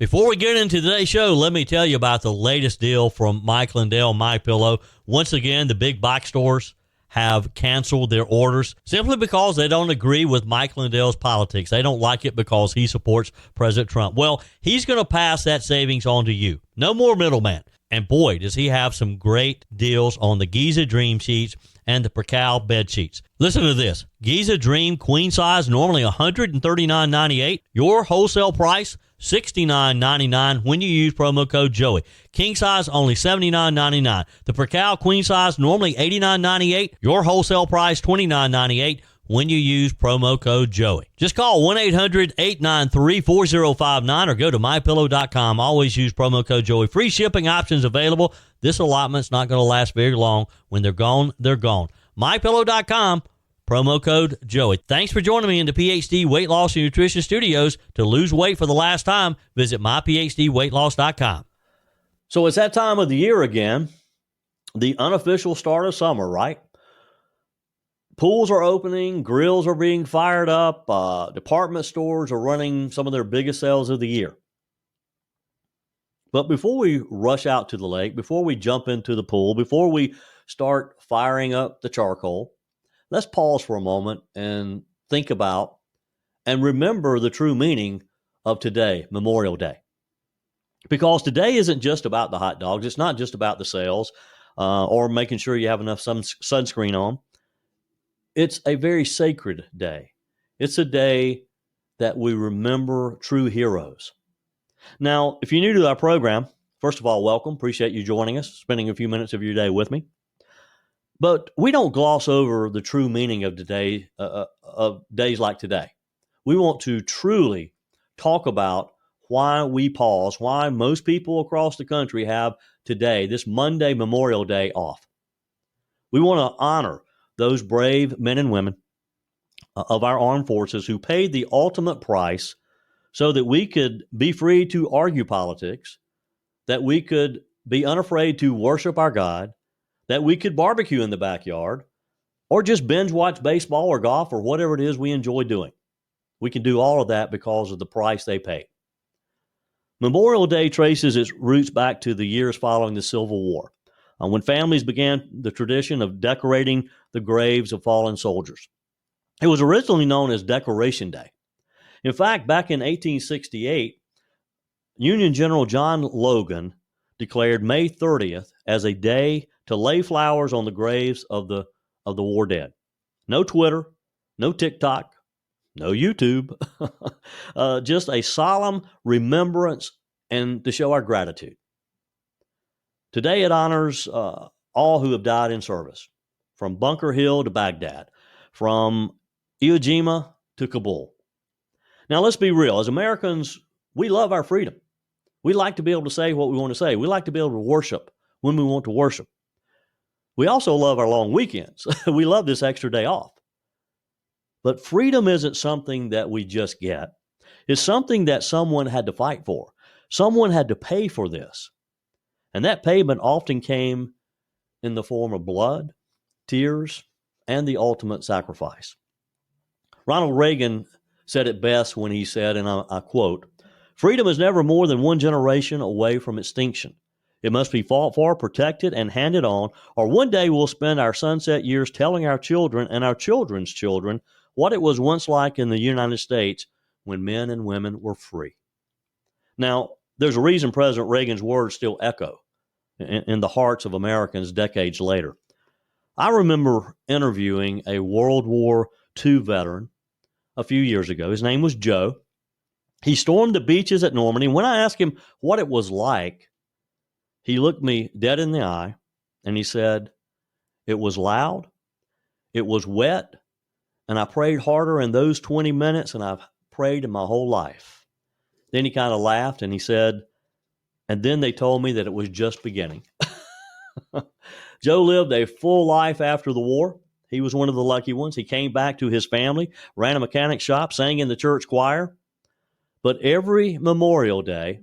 Before we get into today's show, let me tell you about the latest deal from Mike Lindell, MyPillow. Once again, the big box stores have canceled their orders simply because they don't agree with Mike Lindell's politics. They don't like it because he supports President Trump. Well, he's going to pass that savings on to you. No more middleman. And boy, does he have some great deals on the Giza Dream Sheets and the Percal bed sheets. Listen to this. Giza Dream queen size, normally $139.98. Your wholesale price, $69.99 when you use promo code Joey. King size, only $79.99. The Percal queen size, normally $89.98. Your wholesale price, $29.98 when you use promo code Joey. Just call 1-800-893-4059 or go to mypillow.com. Always use promo code Joey. Free shipping options available. This allotment's not going to last very long. When they're gone, they're gone. mypillow.com, promo code Joey. Thanks for joining me in the PhD Weight Loss and Nutrition Studios. To lose weight for the last time, visit myphdweightloss.com. So it's that time of the year again, the unofficial start of summer, right? Pools are opening, grills are being fired up, department stores are running some of their biggest sales of the year. But before we rush out to the lake, before we jump into the pool, before we start firing up the charcoal, let's pause for a moment and think about and remember the true meaning of today, Memorial Day. Because today isn't just about the hot dogs. It's not just about the sales or making sure you have enough sunscreen on. It's a very sacred day. It's a day that we remember true heroes. Now, if you're new to our program, first of all, welcome. Appreciate you joining us, spending a few minutes of your day with me. But we don't gloss over the true meaning of today, of days like today. We want to truly talk about why we pause, why most people across the country have today, this Monday, Memorial Day, off. We want to honor those brave men and women of our armed forces who paid the ultimate price so that we could be free to argue politics, that we could be unafraid to worship our God, that we could barbecue in the backyard, or just binge watch baseball or golf or whatever it is we enjoy doing. We can do all of that because of the price they paid. Memorial Day traces its roots back to the years following the Civil War, when families began the tradition of decorating the graves of fallen soldiers. It was originally known as Decoration Day. In fact, back in 1868, Union General John Logan declared May 30th as a day to lay flowers on the graves of the war dead. No Twitter, no TikTok, no YouTube, just a solemn remembrance and to show our gratitude. Today it honors all who have died in service, from Bunker Hill to Baghdad, from Iwo Jima to Kabul. Now, let's be real. As Americans, we love our freedom. We like to be able to say what we want to say. We like to be able to worship when we want to worship. We also love our long weekends. We love this extra day off. But freedom isn't something that we just get. It's something that someone had to fight for. Someone had to pay for this. And that payment often came in the form of blood, tears, and the ultimate sacrifice. Ronald Reagan said it best when he said, and I quote, "Freedom is never more than one generation away from extinction. It must be fought for, protected, and handed on, or one day we'll spend our sunset years telling our children and our children's children what it was once like in the United States when men and women were free." Now, there's a reason President Reagan's words still echo in the hearts of Americans decades later. I remember interviewing a World War II veteran a few years ago. His name was Joe. He stormed the beaches at Normandy. When I asked him what it was like, he looked me dead in the eye and he said, "It was loud, it was wet, and I prayed harder in those 20 minutes than I've prayed in my whole life." Then he kind of laughed and he said, "And then they told me that it was just beginning." Joe lived a full life after the war. He was one of the lucky ones. He came back to his family, ran a mechanic shop, sang in the church choir. But every Memorial Day,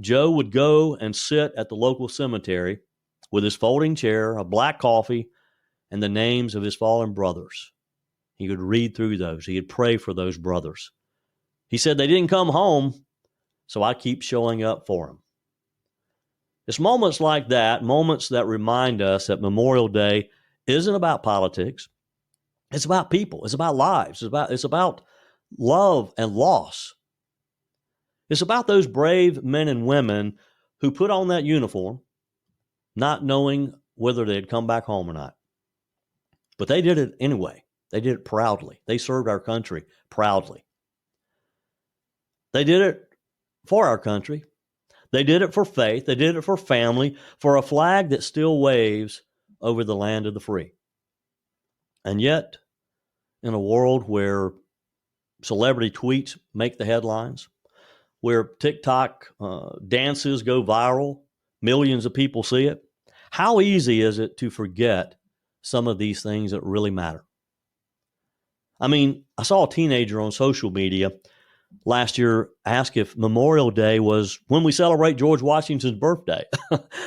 Joe would go and sit at the local cemetery with his folding chair, a black coffee, and the names of his fallen brothers. He would read through those. He would pray for those brothers. He said they didn't come home so I keep showing up for them. It's moments like that, moments that remind us that Memorial Day isn't about politics. It's about people. It's about lives. It's about love and loss. It's about those brave men and women who put on that uniform, not knowing whether they'd come back home or not. But they did it anyway. They did it proudly. They served our country proudly. They did it for our country. They did it for faith. They did it for family, for a flag that still waves over the land of the free. And yet, in a world where celebrity tweets make the headlines, where TikTok dances go viral, millions of people see it, how easy is it to forget some of these things that really matter? I mean, I saw a teenager on social media last year ask if Memorial Day was when we celebrate George Washington's birthday.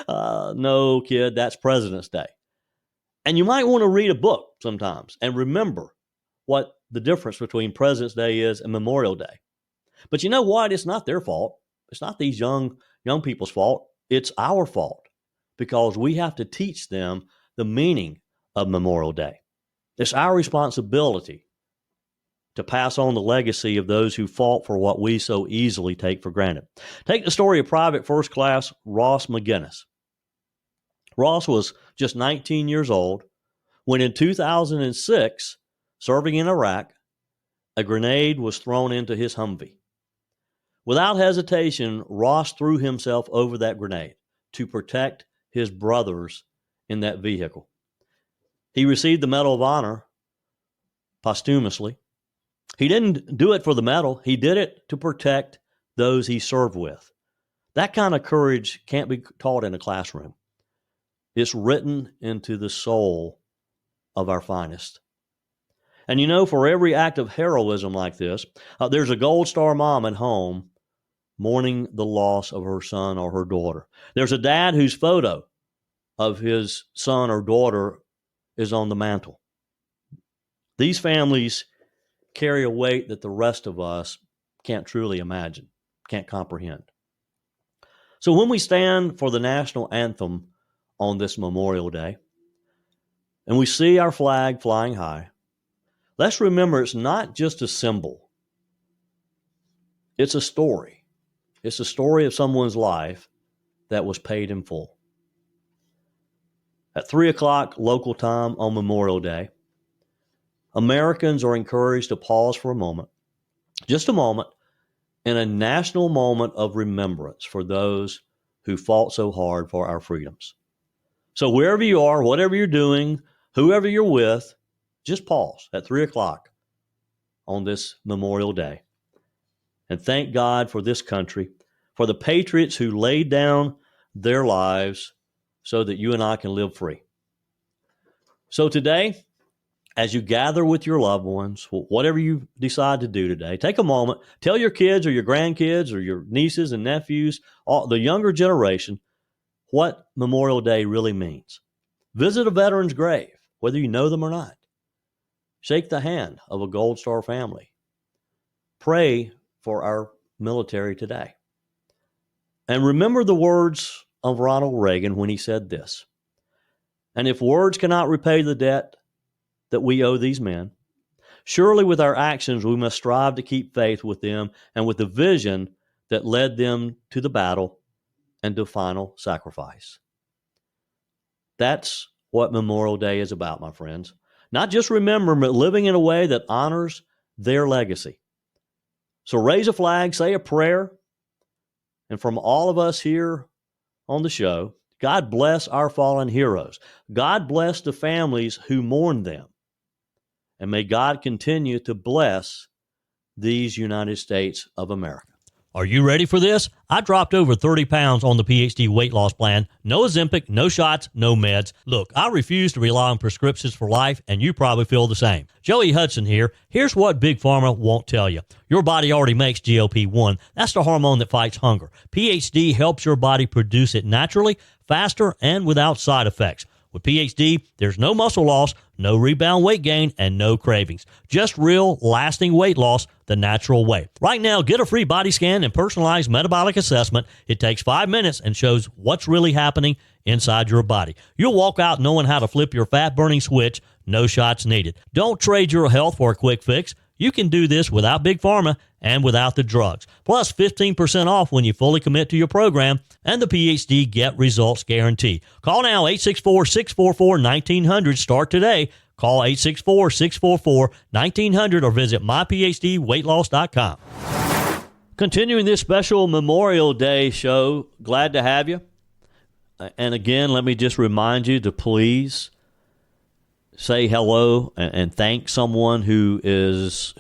No, kid, that's President's Day. And you might want to read a book sometimes and remember what the difference between President's Day is and Memorial Day. But you know what? It's not their fault. It's not these young people's fault. It's our fault because we have to teach them the meaning of Memorial Day. It's our responsibility to pass on the legacy of those who fought for what we so easily take for granted. Take the story of Private First Class Ross McGinnis. Ross was just 19 years old when in 2006, serving in Iraq, a grenade was thrown into his Humvee. Without hesitation, Ross threw himself over that grenade to protect his brothers in that vehicle. He received the Medal of Honor posthumously. He didn't do it for the medal. He did it to protect those he served with. That kind of courage can't be taught in a classroom. It's written into the soul of our finest. And you know, for every act of heroism like this, there's a Gold Star mom at home mourning the loss of her son or her daughter. There's a dad whose photo of his son or daughter is on the mantle. These families carry a weight that the rest of us can't truly imagine, can't comprehend. So when we stand for the national anthem on this Memorial Day, and we see our flag flying high, let's remember it's not just a symbol. It's a story. It's a story of someone's life that was paid in full. At 3 o'clock local time on Memorial Day, Americans are encouraged to pause for a moment, just a moment, in a national moment of remembrance for those who fought so hard for our freedoms. So wherever you are, whatever you're doing, whoever you're with, just pause at 3 o'clock on this Memorial Day and thank God for this country, for the patriots who laid down their lives so that you and I can live free. So today, as you gather with your loved ones, whatever you decide to do today, take a moment, tell your kids or your grandkids or your nieces and nephews, the younger generation, what Memorial Day really means. Visit a veteran's grave, whether you know them or not. Shake the hand of a Gold Star family. Pray for our military today. And remember the words of Ronald Reagan when he said this, "And if words cannot repay the debt that we owe these men, surely with our actions we must strive to keep faith with them and with the vision that led them to the battle and to final sacrifice." That's what Memorial Day is about, my friends. Not just remembering, but living in a way that honors their legacy. So raise a flag, say a prayer, and from all of us here on the show, God bless our fallen heroes. God bless the families who mourn them. And may God continue to bless these United States of America. Are you ready for this? I dropped over 30 pounds on the PhD weight loss plan. No Ozempic, no shots, no meds. Look, I refuse to rely on prescriptions for life, and you probably feel the same. Joey Hudson here. Here's what Big Pharma won't tell you. Your body already makes GLP-1. That's the hormone that fights hunger. PhD helps your body produce it naturally, faster, and without side effects. With PhD, there's no muscle loss, no rebound weight gain, and no cravings. Just real, lasting weight loss the natural way. Right now, get a free body scan and personalized metabolic assessment. It takes 5 minutes and shows what's really happening inside your body. You'll walk out knowing how to flip your fat-burning switch. No shots needed. Don't trade your health for a quick fix. You can do this without Big Pharma and without the drugs. Plus 15% off when you fully commit to your program and the PhD Get Results Guarantee. Call now 864-644-1900. Start today. Call 864-644-1900 or visit myphdweightloss.com. Continuing this special Memorial Day show, glad to have you. And again, let me just remind you to please say hello and thank someone who has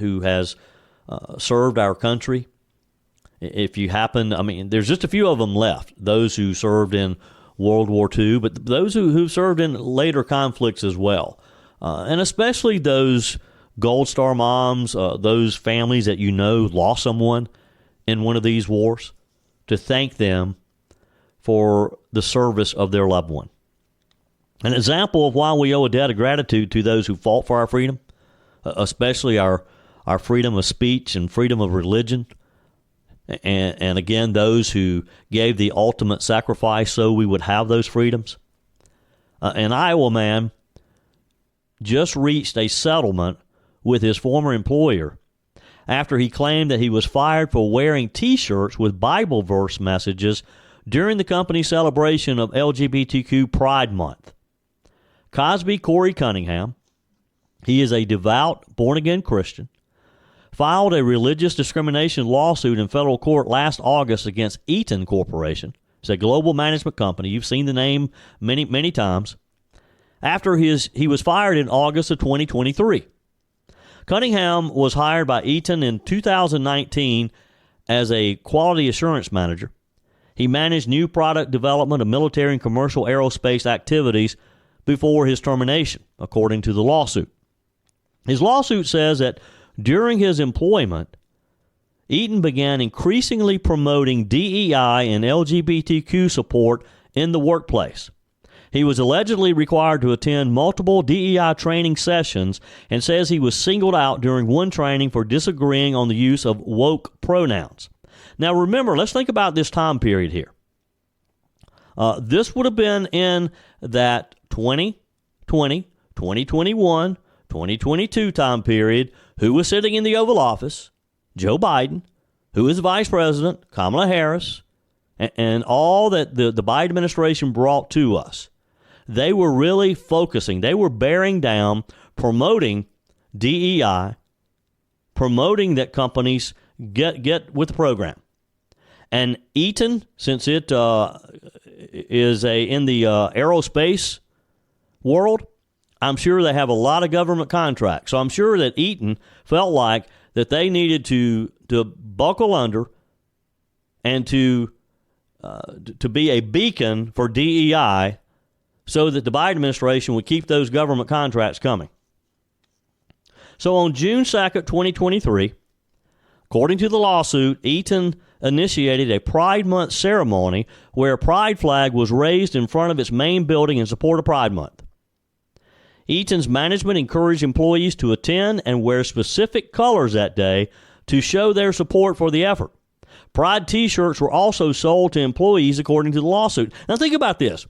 served our country. If you happen, there's just a few of them left, those who served in World War II, but those who served in later conflicts as well. And especially those Gold Star moms, those families that lost someone in one of these wars, to thank them for the service of their loved one. An example of why we owe a debt of gratitude to those who fought for our freedom, especially our freedom of speech and freedom of religion, and again, those who gave the ultimate sacrifice so we would have those freedoms. An Iowa man just reached a settlement with his former employer after he claimed that he was fired for wearing T-shirts with Bible verse messages during the company's celebration of LGBTQ Pride Month. Cosby Corey Cunningham, he is a devout, born-again Christian, filed a religious discrimination lawsuit in federal court last August against Eaton Corporation. It's a global management company. You've seen the name many, many times. After he was fired in August of 2023. Cunningham was hired by Eaton in 2019 as a quality assurance manager. He managed new product development of military and commercial aerospace activities before his termination, according to the lawsuit. His lawsuit says that during his employment, Eaton began increasingly promoting DEI and LGBTQ support in the workplace. He was allegedly required to attend multiple DEI training sessions and says he was singled out during one training for disagreeing on the use of woke pronouns. Now remember, let's think about this time period here. This would have been in that 2020, 2021, 2022 time period. Who was sitting in the Oval Office? Joe Biden. Who is Vice President? Kamala Harris. And all that the Biden administration brought to us. They were really focusing. They were bearing down, promoting DEI, promoting that companies get with the program. And Eaton, since it is in the aerospace world, I'm sure they have a lot of government contracts. So I'm sure that Eaton felt like that they needed to buckle under and to be a beacon for DEI so that the Biden administration would keep those government contracts coming. So on June 2nd, 2023, according to the lawsuit, Eaton initiated a Pride Month ceremony where a pride flag was raised in front of its main building in support of Pride Month. Eaton's management encouraged employees to attend and wear specific colors that day to show their support for the effort. Pride T-shirts were also sold to employees according to the lawsuit. Now think about this.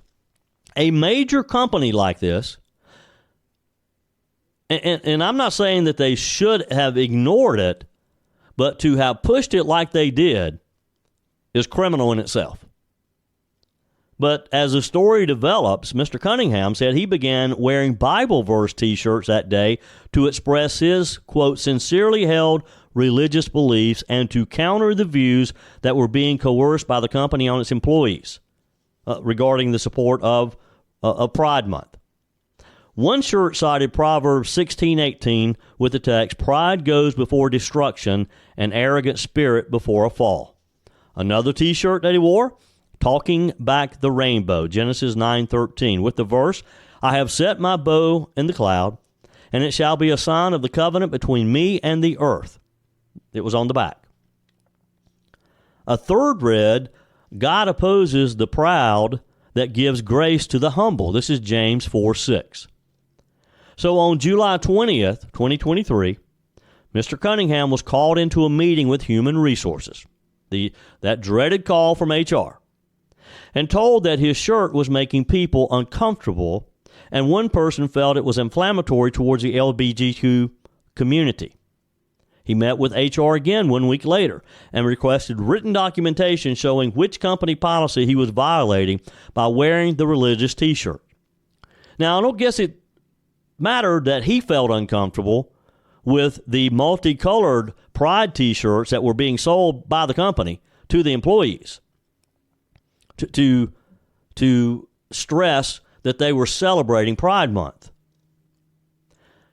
A major company like this, and I'm not saying that they should have ignored it, but to have pushed it like they did is criminal in itself. But as the story develops, Mr. Cunningham said he began wearing Bible verse T-shirts that day to express his, quote, sincerely held religious beliefs and to counter the views that were being coerced by the company on its employees regarding the support of Pride Month. One shirt cited Proverbs 16:18 with the text, "Pride goes before destruction, and arrogant spirit before a fall." Another T-shirt that he wore, "Talking Back the Rainbow," Genesis 9:13, with the verse, "I have set my bow in the cloud, and it shall be a sign of the covenant between me and the earth." It was on the back. A third read, "God opposes the proud, that gives grace to the humble. This is James 4:6. So on July 20th, 2023, Mr. Cunningham was called into a meeting with Human Resources, that dreaded call from HR, and told that his shirt was making people uncomfortable, and one person felt it was inflammatory towards the LGBTQ community. He met with HR again 1 week later and requested written documentation showing which company policy he was violating by wearing the religious T-shirt. Now, I don't guess it mattered that he felt uncomfortable with the multicolored Pride T-shirts that were being sold by the company to the employees to stress that they were celebrating Pride Month.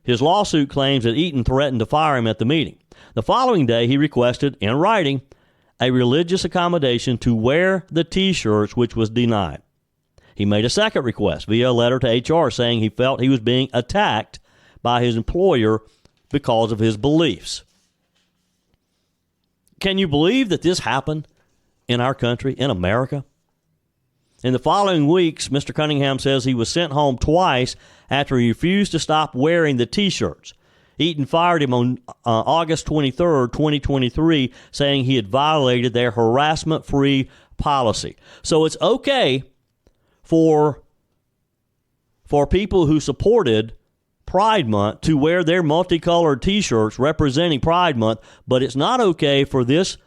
His lawsuit claims that Eaton threatened to fire him at the meeting. The following day, he requested, in writing, a religious accommodation to wear the T-shirts, which was denied. He made a second request via a letter to HR saying he felt he was being attacked by his employer because of his beliefs. Can you believe that this happened in our country, in America? In the following weeks, Mr. Cunningham says he was sent home twice after he refused to stop wearing the T-shirts. Eaton fired him on August 23rd, 2023, saying he had violated their harassment-free policy. So it's okay for people who supported Pride Month to wear their multicolored T-shirts representing Pride Month, but it's not okay for this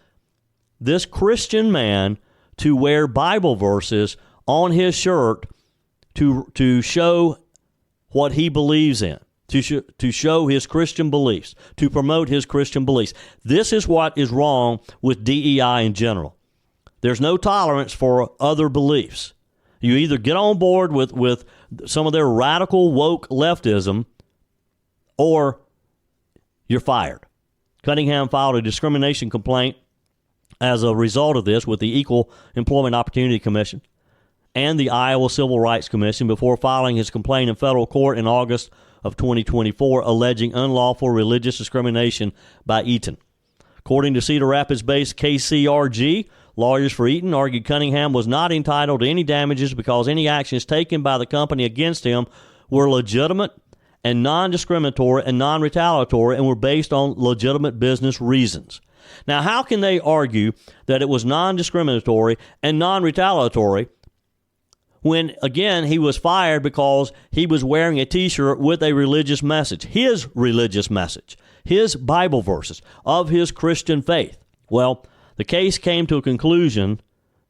Christian man to wear Bible verses on his shirt to show what he believes in, to show his Christian beliefs, to promote his Christian beliefs. This is what is wrong with DEI in general. There's no tolerance for other beliefs. You either get on board with some of their radical woke leftism, or you're fired. Cunningham filed a discrimination complaint as a result of this with the Equal Employment Opportunity Commission and the Iowa Civil Rights Commission before filing his complaint in federal court in August of 2024, alleging unlawful religious discrimination by Eaton. According to Cedar Rapids-based KCRG, lawyers for Eaton argued Cunningham was not entitled to any damages because any actions taken by the company against him were legitimate and non-discriminatory and non-retaliatory and were based on legitimate business reasons. Now, how can they argue that it was non-discriminatory and non-retaliatory when, again, he was fired because he was wearing a T-shirt with a religious message, his religious message, his Bible verses of his Christian faith? Well, the case came to a conclusion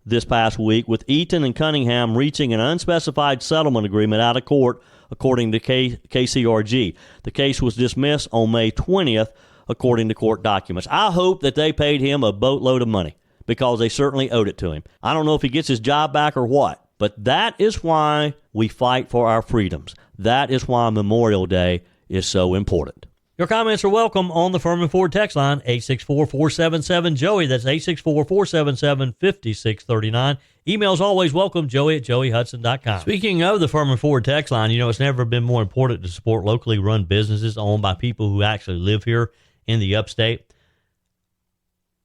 this past week with Eaton and Cunningham reaching an unspecified settlement agreement out of court, according to KCRG. The case was dismissed on May 20th, according to court documents. I hope that they paid him a boatload of money because they certainly owed it to him. I don't know if he gets his job back or what, but that is why we fight for our freedoms. That is why Memorial Day is so important. Your comments are welcome on the Furman Ford text line, 864-477-JOEY. That's 864-477-5639. Emails always welcome, joey@joeyhudson.com. Speaking of the Furman Ford text line, it's never been more important to support locally run businesses owned by people who actually live here in the upstate.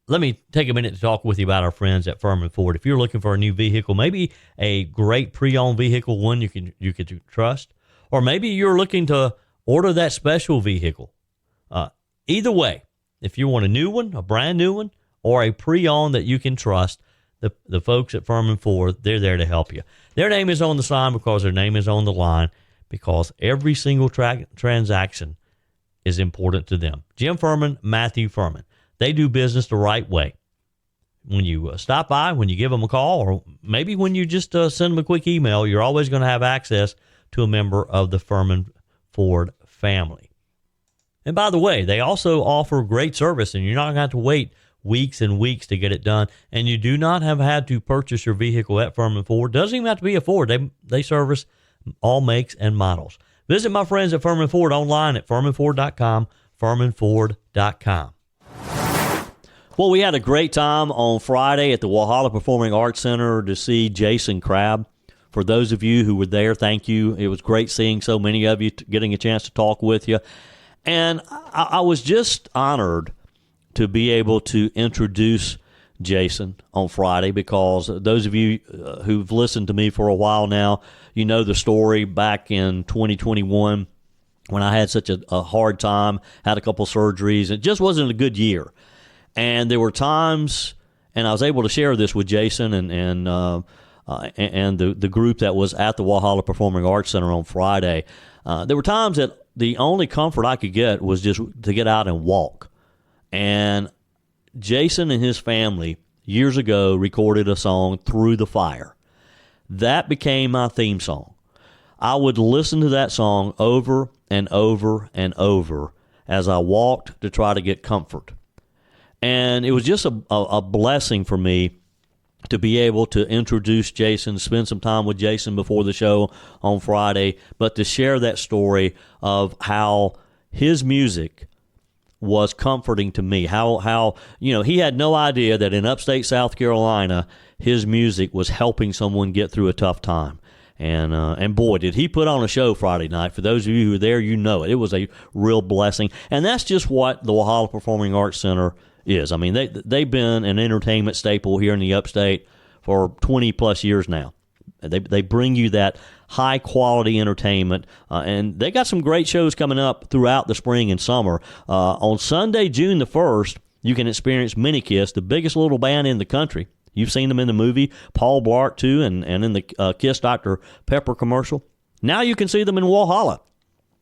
Let me take a minute to talk with you about our friends at Furman Ford. If you're looking for a new vehicle, maybe a great pre-owned vehicle, one you can trust, or maybe you're looking to order that special vehicle. Either way, if you want a new one, a brand new one, or a pre-owned that you can trust, the folks at Furman Ford, they're there to help you. Their name is on the sign because their name is on the line, because every single transaction is important to them. Jim Furman, Matthew Furman. They do business the right way. When you stop by, when you give them a call, or maybe when you just send them a quick email, you're always going to have access to a member of the Furman Ford family. And by the way, they also offer great service, and you're not going to have to wait weeks and weeks to get it done. And you do not have had to purchase your vehicle at Furman Ford. Doesn't even have to be a Ford. They service all makes and models. Visit my friends at Furman Ford online at furmanford.com, furmanford.com. Well, we had a great time on Friday at the Walhalla Performing Arts Center to see Jason Crabb. For those of you who were there, thank you. It was great seeing so many of you, getting a chance to talk with you. And I was just honored to be able to introduce Jason on Friday, because those of you who've listened to me for a while now, you know the story back in 2021 when I had such a hard time, had a couple surgeries. It just wasn't a good year. And there were times, and I was able to share this with Jason and the group that was at the Walhalla Performing Arts Center on Friday. There were times that the only comfort I could get was just to get out and walk. And Jason and his family years ago recorded a song, Through the Fire. That became my theme song. I would listen to that song over and over and over as I walked to try to get comfort. And it was just a blessing for me to be able to introduce Jason, spend some time with Jason before the show on Friday, but to share that story of how his music was comforting to me. How he had no idea that in upstate South Carolina, his music was helping someone get through a tough time. And boy, did he put on a show Friday night. For those of you who were there, you know it. It was a real blessing. And that's just what the Walhalla Performing Arts Center is. I mean, they've been an entertainment staple here in the upstate for 20-plus years now. They bring you that high-quality entertainment, and they got some great shows coming up throughout the spring and summer. On Sunday, June the 1st, you can experience Mini Kiss, the biggest little band in the country. You've seen them in the movie, Paul Blart, too, and in the Kiss Dr. Pepper commercial. Now you can see them in Walhalla.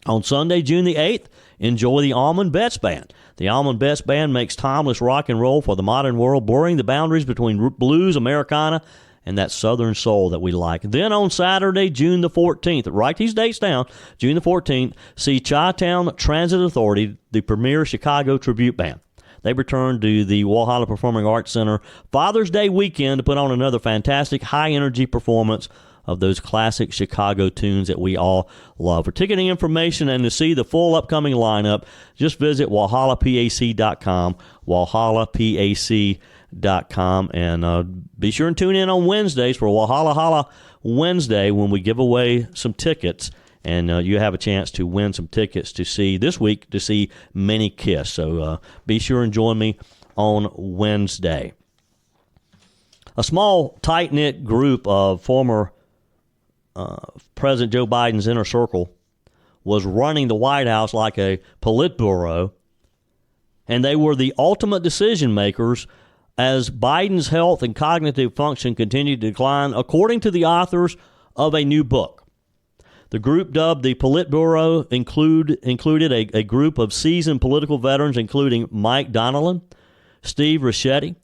On Sunday, June the 8th, enjoy the Almond Betts Band. The Almond Betts Band makes timeless rock and roll for the modern world, blurring the boundaries between blues, Americana, and that Southern soul that we like. Then on Saturday, June the 14th, write these dates down, June the 14th, see Chi-Town Transit Authority, the premier Chicago tribute band. They return to the Walhalla Performing Arts Center Father's Day weekend to put on another fantastic high-energy performance of those classic Chicago tunes that we all love. For ticketing information and to see the full upcoming lineup, just visit walhallapac.com, walhallapac.com, and be sure and tune in on Wednesdays for Walhalla Holla Wednesday when we give away some tickets. And you have a chance to win some tickets to see this week to see Mini Kiss. So be sure and join me on Wednesday. A small, tight-knit group of former President Joe Biden's inner circle was running the White House like a politburo, and they were the ultimate decision makers as Biden's health and cognitive function continued to decline, according to the authors of a new book. The group, dubbed the Politburo, included a group of seasoned political veterans, including Mike Donnellan, Steve Ricchetti,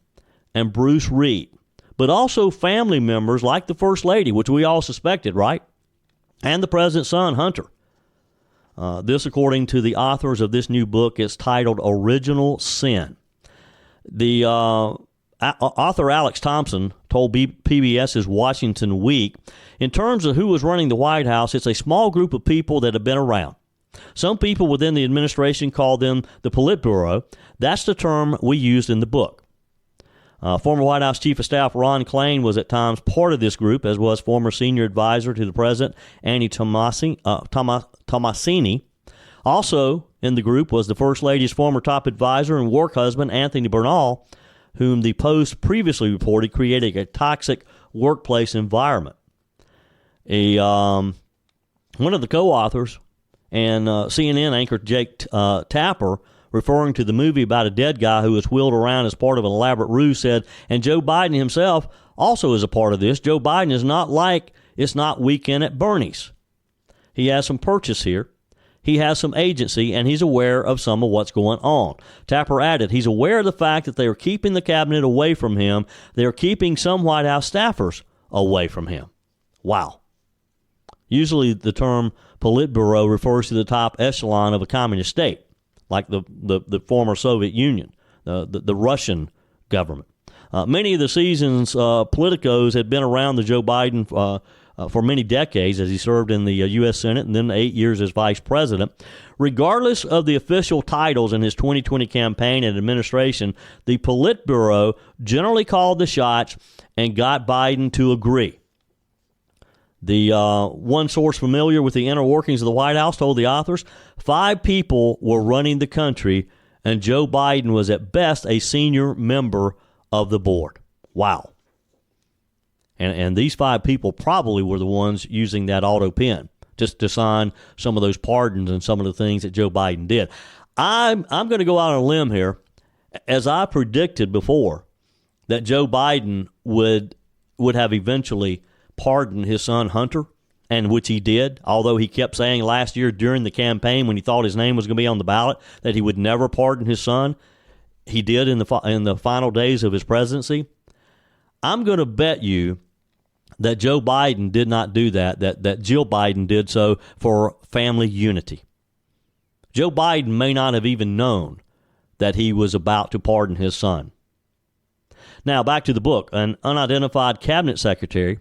and Bruce Reed, but also family members like the First Lady, which we all suspected, right? And the President's son, Hunter. This, according to the authors of this new book, is titled Original Sin. The author Alex Thompson told PBS's Washington Week, in terms of who was running the White House, it's a small group of people that have been around. Some people within the administration call them the Politburo. That's the term we used in the book. Former White House Chief of Staff Ron Klain was at times part of this group, as was former senior advisor to the president, Annie Tomasini. Also in the group was the First Lady's former top advisor and work husband, Anthony Bernal, whom the Post previously reported created a toxic workplace environment. One of the co-authors and CNN anchor Jake Tapper, referring to the movie about a dead guy who was wheeled around as part of an elaborate ruse, said, and Joe Biden himself also is a part of this. Joe Biden is not like it's not Weekend at Bernie's. He has some purchase here. He has some agency, and he's aware of some of what's going on. Tapper added, he's aware of the fact that they are keeping the cabinet away from him. They are keeping some White House staffers away from him. Wow. Usually the term Politburo refers to the top echelon of a communist state, like the former Soviet Union, the Russian government. Many of the season's politicos had been around the Joe Biden for many decades as he served in the U.S. Senate and then 8 years as vice president. Regardless of the official titles in his 2020 campaign and administration, the Politburo generally called the shots and got Biden to agree. The one source familiar with the inner workings of the White House told the authors 5 people were running the country, and Joe Biden was at best a senior member of the board. Wow. And these 5 people probably were the ones using that auto pen just to sign some of those pardons and some of the things that Joe Biden did. I'm going to go out on a limb here, as I predicted before, that Joe Biden would have eventually pardoned his son Hunter, and which he did, although he kept saying last year during the campaign when he thought his name was going to be on the ballot that he would never pardon his son. He did in the final days of his presidency. I'm going to bet you that Joe Biden did not do that Jill Biden did so for family unity. Joe Biden may not have even known that he was about to pardon his son. Now, back to the book. An unidentified cabinet secretary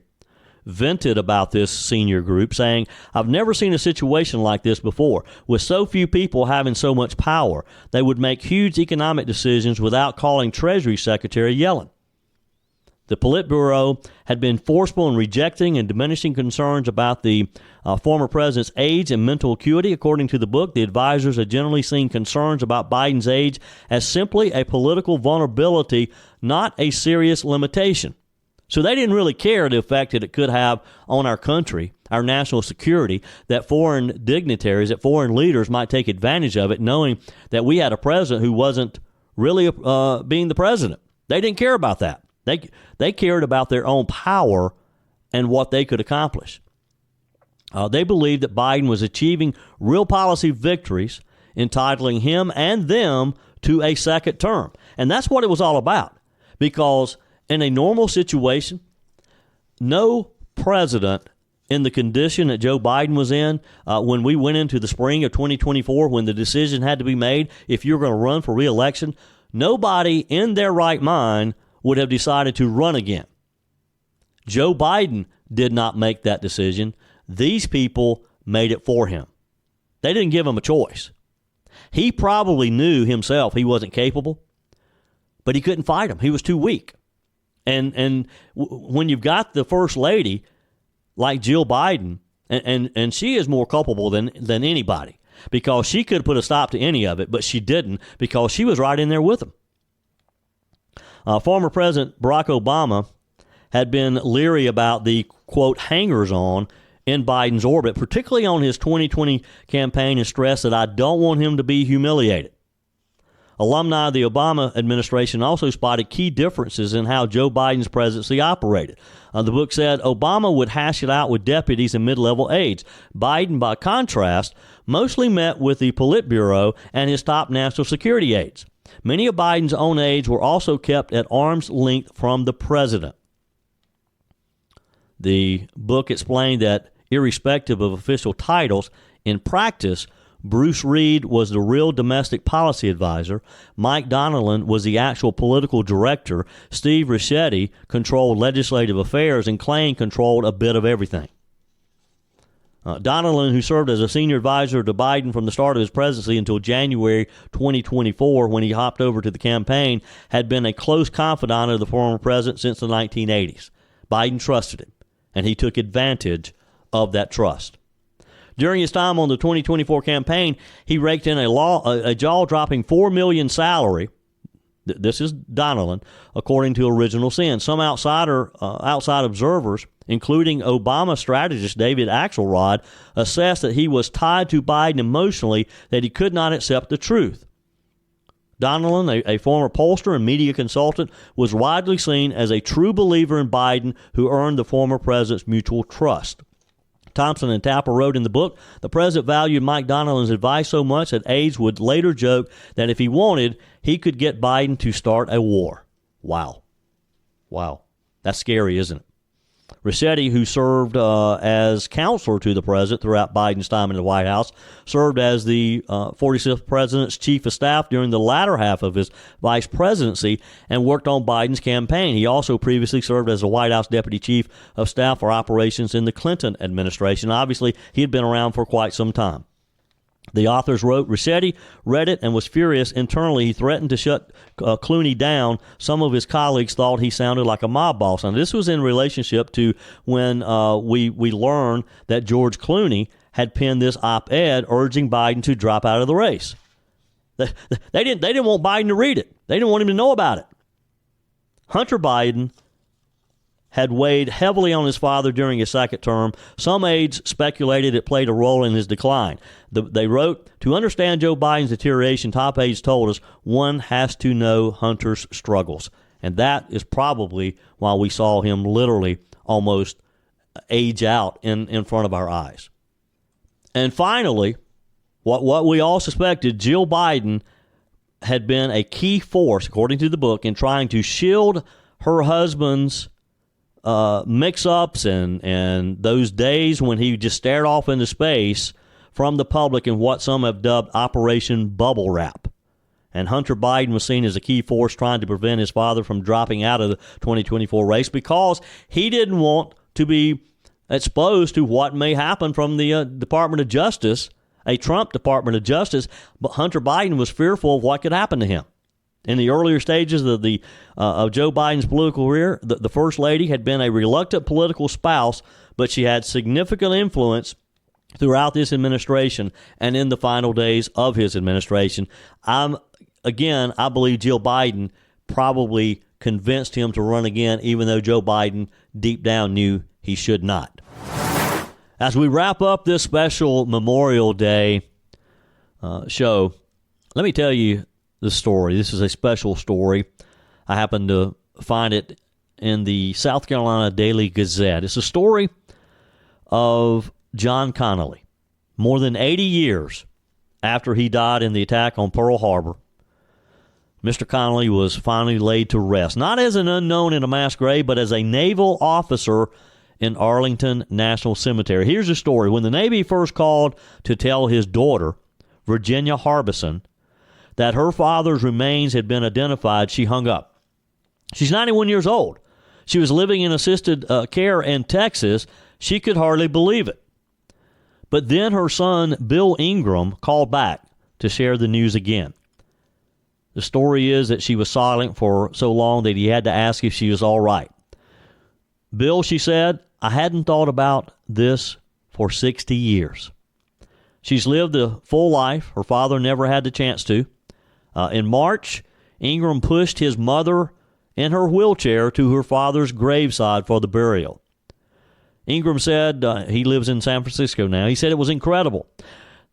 vented about this senior group, saying, "I've never seen a situation like this before. With so few people having so much power, they would make huge economic decisions without calling Treasury Secretary Yellen." The politburo had been forceful in rejecting and diminishing concerns about the former president's age and mental acuity. According to the book, the advisors had generally seen concerns about Biden's age as simply a political vulnerability, not a serious limitation. So they didn't really care the effect that it could have on our country, our national security, that foreign dignitaries, that foreign leaders might take advantage of it, knowing that we had a president who wasn't really being the president. They didn't care about that. They cared about their own power and what they could accomplish. They believed that Biden was achieving real policy victories, entitling him and them to a second term. And that's what it was all about. Because in a normal situation, no president in the condition that Joe Biden was in when we went into the spring of 2024, when the decision had to be made if you're going to run for re-election, nobody in their right mind would have decided to run again. Joe Biden did not make that decision. These people made it for him. They didn't give him a choice. He probably knew himself he wasn't capable, but he couldn't fight him. He was too weak. And when you've got the first lady like Jill Biden, and she is more culpable than anybody, because she could have put a stop to any of it, but she didn't, because she was right in there with him. Former President Barack Obama had been leery about the, quote, hangers-on in Biden's orbit, particularly on his 2020 campaign, and stressed that I don't want him to be humiliated. Alumni of the Obama administration also spotted key differences in how Joe Biden's presidency operated. The book said Obama would hash it out with deputies and mid-level aides. Biden, by contrast, mostly met with the Politburo and his top national security aides. Many of Biden's own aides were also kept at arm's length from the president. The book explained that, irrespective of official titles, in practice, Bruce Reed was the real domestic policy advisor. Mike Donnellan was the actual political director. Steve Ricchetti controlled legislative affairs, and Klain controlled a bit of everything. Donnellan, who served as a senior advisor to Biden from the start of his presidency until January 2024, when he hopped over to the campaign, had been a close confidant of the former president since the 1980s. Biden trusted him, and he took advantage of that trust. During his time on the 2024 campaign, he raked in a jaw-dropping $4 million salary. This is Donnellan, according to Original Sin. Some outside observers, including Obama strategist David Axelrod, assessed that he was tied to Biden emotionally, that he could not accept the truth. Donnellan, a former pollster and media consultant, was widely seen as a true believer in Biden, who earned the former president's mutual trust. Thompson and Tapper wrote in the book, the president valued Mike Donnellan's advice so much that aides would later joke that if he wanted, he could get Biden to start a war. Wow. That's scary, isn't it? Ricchetti, who served as counselor to the president throughout Biden's time in the White House, served as the 46th president's chief of staff during the latter half of his vice presidency and worked on Biden's campaign. He also previously served as the White House deputy chief of staff for operations in the Clinton administration. Obviously, he had been around for quite some time. The authors wrote, Ricchetti read it and was furious. Internally, he threatened to shut Clooney down. Some of his colleagues thought he sounded like a mob boss. And this was in relationship to when we learned that George Clooney had penned this op-ed urging Biden to drop out of the race. They didn't want Biden to read it. They didn't want him to know about it. Hunter Biden had weighed heavily on his father during his second term. Some aides speculated it played a role in his decline. They wrote, to understand Joe Biden's deterioration, top aides told us one has to know Hunter's struggles. And that is probably why we saw him literally almost age out in front of our eyes. And finally, what we all suspected, Jill Biden had been a key force, according to the book, in trying to shield her husband's mix-ups and those days when he just stared off into space from the public in what some have dubbed Operation Bubble Wrap. And Hunter Biden was seen as a key force trying to prevent his father from dropping out of the 2024 race because he didn't want to be exposed to what may happen from the Department of Justice, a Trump Department of Justice. But Hunter Biden was fearful of what could happen to him. In the earlier stages of Joe Biden's political career, the First Lady had been a reluctant political spouse, but she had significant influence throughout this administration and in the final days of his administration. I believe Jill Biden probably convinced him to run again, even though Joe Biden deep down knew he should not. As we wrap up this special Memorial Day show, let me tell you the story. This is a special story. I happened to find it in the South Carolina Daily Gazette. It's a story of John Connolly. More than 80 years after he died in the attack on Pearl Harbor, Mr. Connolly was finally laid to rest, not as an unknown in a mass grave, but as a naval officer in Arlington National Cemetery. Here's the story. When the Navy first called to tell his daughter, Virginia Harbison, that her father's remains had been identified, she hung up. She's 91 years old. She was living in assisted care in Texas. She could hardly believe it. But then her son, Bill Ingram, called back to share the news again. The story is that she was silent for so long that he had to ask if she was all right. Bill, she said, I hadn't thought about this for 60 years. She's lived a full life. Her father never had the chance to. In March, Ingram pushed his mother in her wheelchair to her father's graveside for the burial. Ingram said, he lives in San Francisco now, he said it was incredible.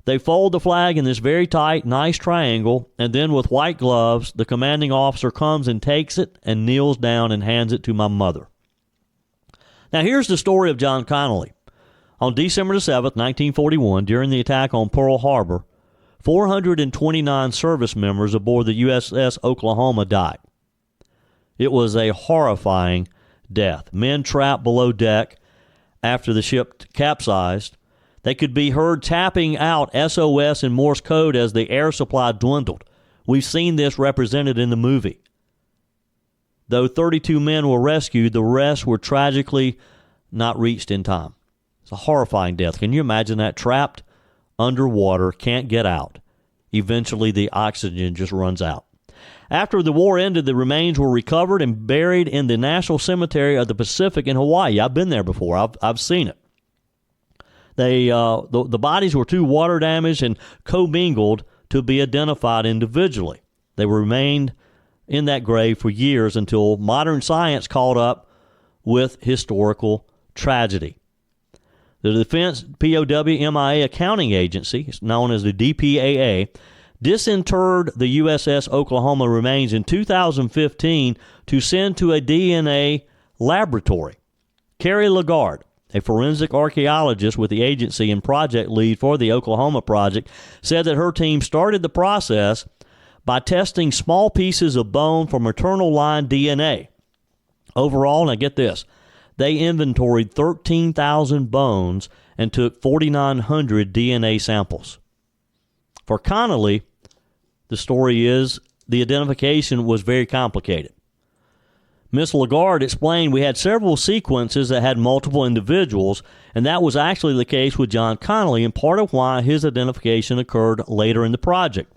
They fold the flag in this very tight, nice triangle, and then with white gloves, the commanding officer comes and takes it and kneels down and hands it to my mother. Now here's the story of John Connolly. On December 7th, 1941, during the attack on Pearl Harbor, 429 service members aboard the USS Oklahoma died. It was a horrifying death. Men trapped below deck after the ship capsized. They could be heard tapping out SOS in Morse code as the air supply dwindled. We've seen this represented in the movie. Though 32 men were rescued, the rest were tragically not reached in time. It's a horrifying death. Can you imagine that? Trapped underwater, can't get out. Eventually, the oxygen just runs out. After the war ended, the remains were recovered and buried in the National Cemetery of the Pacific in Hawaii. I've been there before. I've seen it. The bodies were too water damaged and commingled to be identified individually. They remained in that grave for years until modern science caught up with historical tragedy. The Defense POW MIA Accounting Agency, known as the DPAA, disinterred the USS Oklahoma remains in 2015 to send to a DNA laboratory. Carrie Lagarde, a forensic archaeologist with the agency and project lead for the Oklahoma project, said that her team started the process by testing small pieces of bone for maternal line DNA. Overall, now get this, they inventoried 13,000 bones and took 4,900 DNA samples. For Connolly, the story is the identification was very complicated. Ms. Lagarde explained we had several sequences that had multiple individuals, and that was actually the case with John Connolly, and part of why his identification occurred later in the project.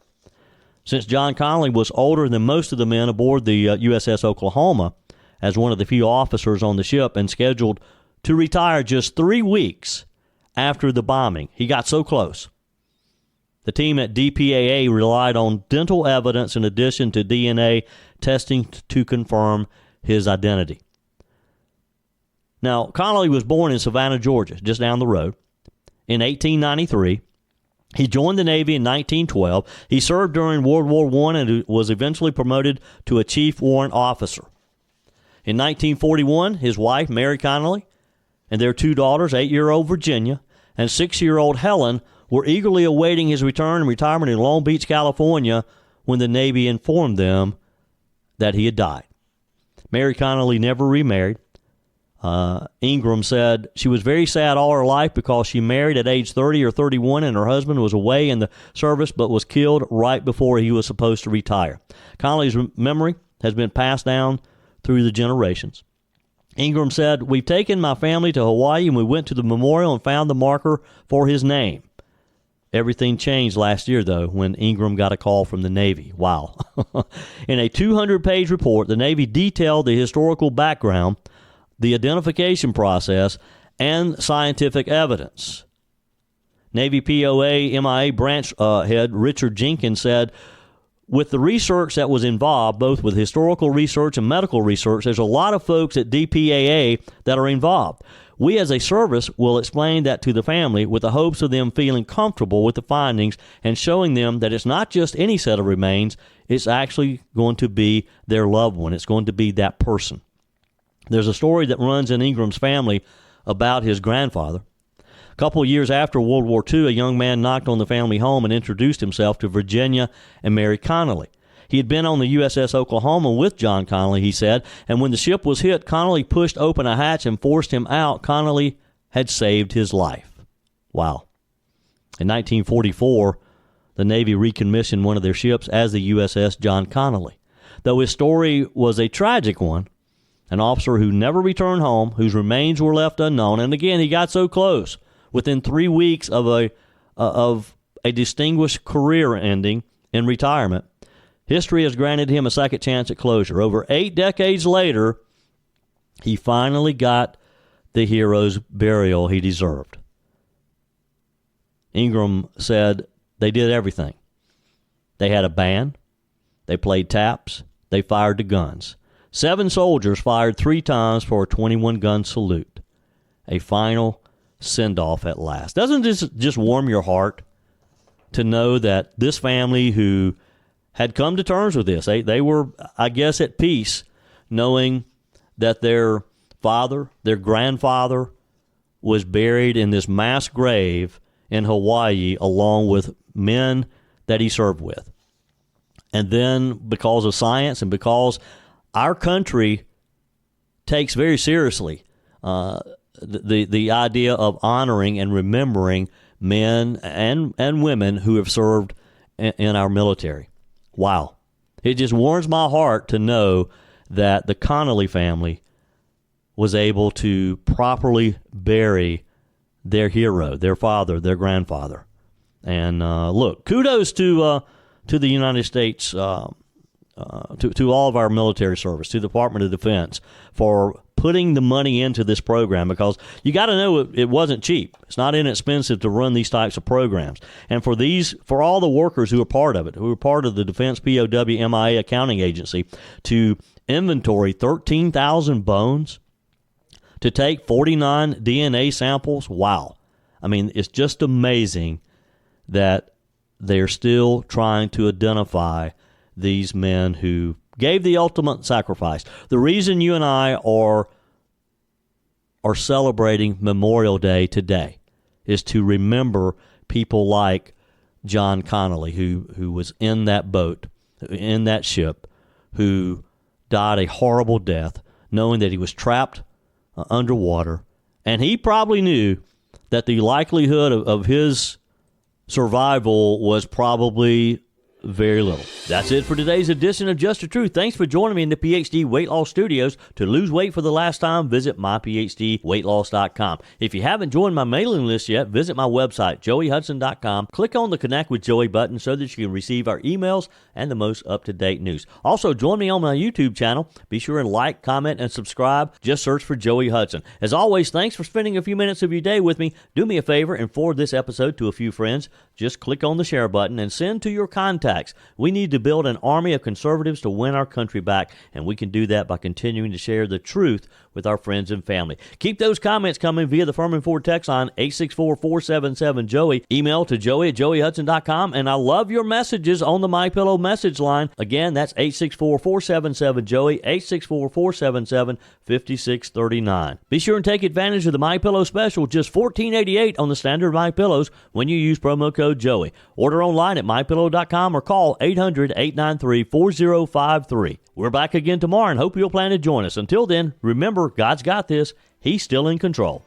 Since John Connolly was older than most of the men aboard the USS Oklahoma, as one of the few officers on the ship, and scheduled to retire just 3 weeks after the bombing, he got so close. The team at DPAA relied on dental evidence in addition to DNA testing to confirm his identity. Now, Connolly was born in Savannah, Georgia, just down the road, in 1893. He joined the Navy in 1912. He served during World War I and was eventually promoted to a chief warrant officer. In 1941, his wife, Mary Connolly, and their two daughters, 8-year-old Virginia and 6-year-old Helen, were eagerly awaiting his return and retirement in Long Beach, California, when the Navy informed them that he had died. Mary Connolly never remarried. Ingram said she was very sad all her life because she married at age 30 or 31 and her husband was away in the service but was killed right before he was supposed to retire. Connolly's memory has been passed down through the generations. Ingram said, "We've taken my family to Hawaii and we went to the memorial and found the marker for his name." Everything changed last year, though, when Ingram got a call from the Navy. Wow. In a 200-page report, the Navy detailed the historical background, the identification process, and scientific evidence. Navy POA MIA branch head Richard Jenkins said, "With the research that was involved, both with historical research and medical research, there's a lot of folks at DPAA that are involved. We as a service will explain that to the family with the hopes of them feeling comfortable with the findings and showing them that it's not just any set of remains, it's actually going to be their loved one. It's going to be that person." There's a story that runs in Ingram's family about his grandfather. A couple of years after World War II, a young man knocked on the family home and introduced himself to Virginia and Mary Connolly. He had been on the USS Oklahoma with John Connolly, he said, and when the ship was hit, Connolly pushed open a hatch and forced him out. Connolly had saved his life. Wow. In 1944, the Navy recommissioned one of their ships as the USS John Connolly. Though his story was a tragic one, an officer who never returned home, whose remains were left unknown, and again, he got so close, within 3 weeks of a distinguished career ending in retirement, history has granted him a second chance at closure. Over 8 decades later, he finally got the hero's burial he deserved. Ingram said they did everything. They had a band, they played taps, they fired the guns. 7 soldiers fired 3 times for a 21-gun salute. A final send-off at last. Doesn't this just warm your heart to know that this family who had come to terms with this, they were, I guess, at peace, knowing that their father, their grandfather, was buried in this mass grave in Hawaii along with men that he served with. And then because of science and because our country takes very seriously the idea of honoring and remembering men and women who have served in our military. Wow. It just warms my heart to know that the Connolly family was able to properly bury their hero, their father, their grandfather. And look, kudos to the United States, to all of our military service, to the Department of Defense, for putting the money into this program, because you got to know it wasn't cheap. It's not inexpensive to run these types of programs. And for all the workers who are part of it, who are part of the Defense POW MIA accounting agency, to inventory 13,000 bones, to take 49 DNA samples, wow. I mean, it's just amazing that they're still trying to identify these men who gave the ultimate sacrifice. The reason you and I are celebrating Memorial Day today is to remember people like John Connolly, who was in that boat, in that ship, who died a horrible death, knowing that he was trapped underwater, and he probably knew that the likelihood of his survival was probably very little. That's it for today's edition of Just the Truth. Thanks for joining me in the PhD Weight Loss Studios. To lose weight for the last time, visit myphdweightloss.com. If you haven't joined my mailing list yet, visit my website, joeyhudson.com. Click on the Connect with Joey button so that you can receive our emails and the most up-to-date news. Also, join me on my YouTube channel. Be sure and like, comment, and subscribe. Just search for Joey Hudson. As always, thanks for spending a few minutes of your day with me. Do me a favor and forward this episode to a few friends. Just click on the share button and send to your contacts facts. We need to build an army of conservatives to win our country back, and we can do that by continuing to share the truth with our friends and family. Keep those comments coming via the Furman Ford text line, 864-477-JOEY. Email to joey@joeyhudson.com, and I love your messages on the MyPillow message line. Again, that's 864-477-JOEY, 864-477-5639. Be sure and take advantage of the MyPillow special, just $14.88 on the standard MyPillows when you use promo code Joey. Order online at MyPillow.com or call 800-893-4053. We're back again tomorrow and hope you'll plan to join us. Until then, remember, God's got this. He's still in control.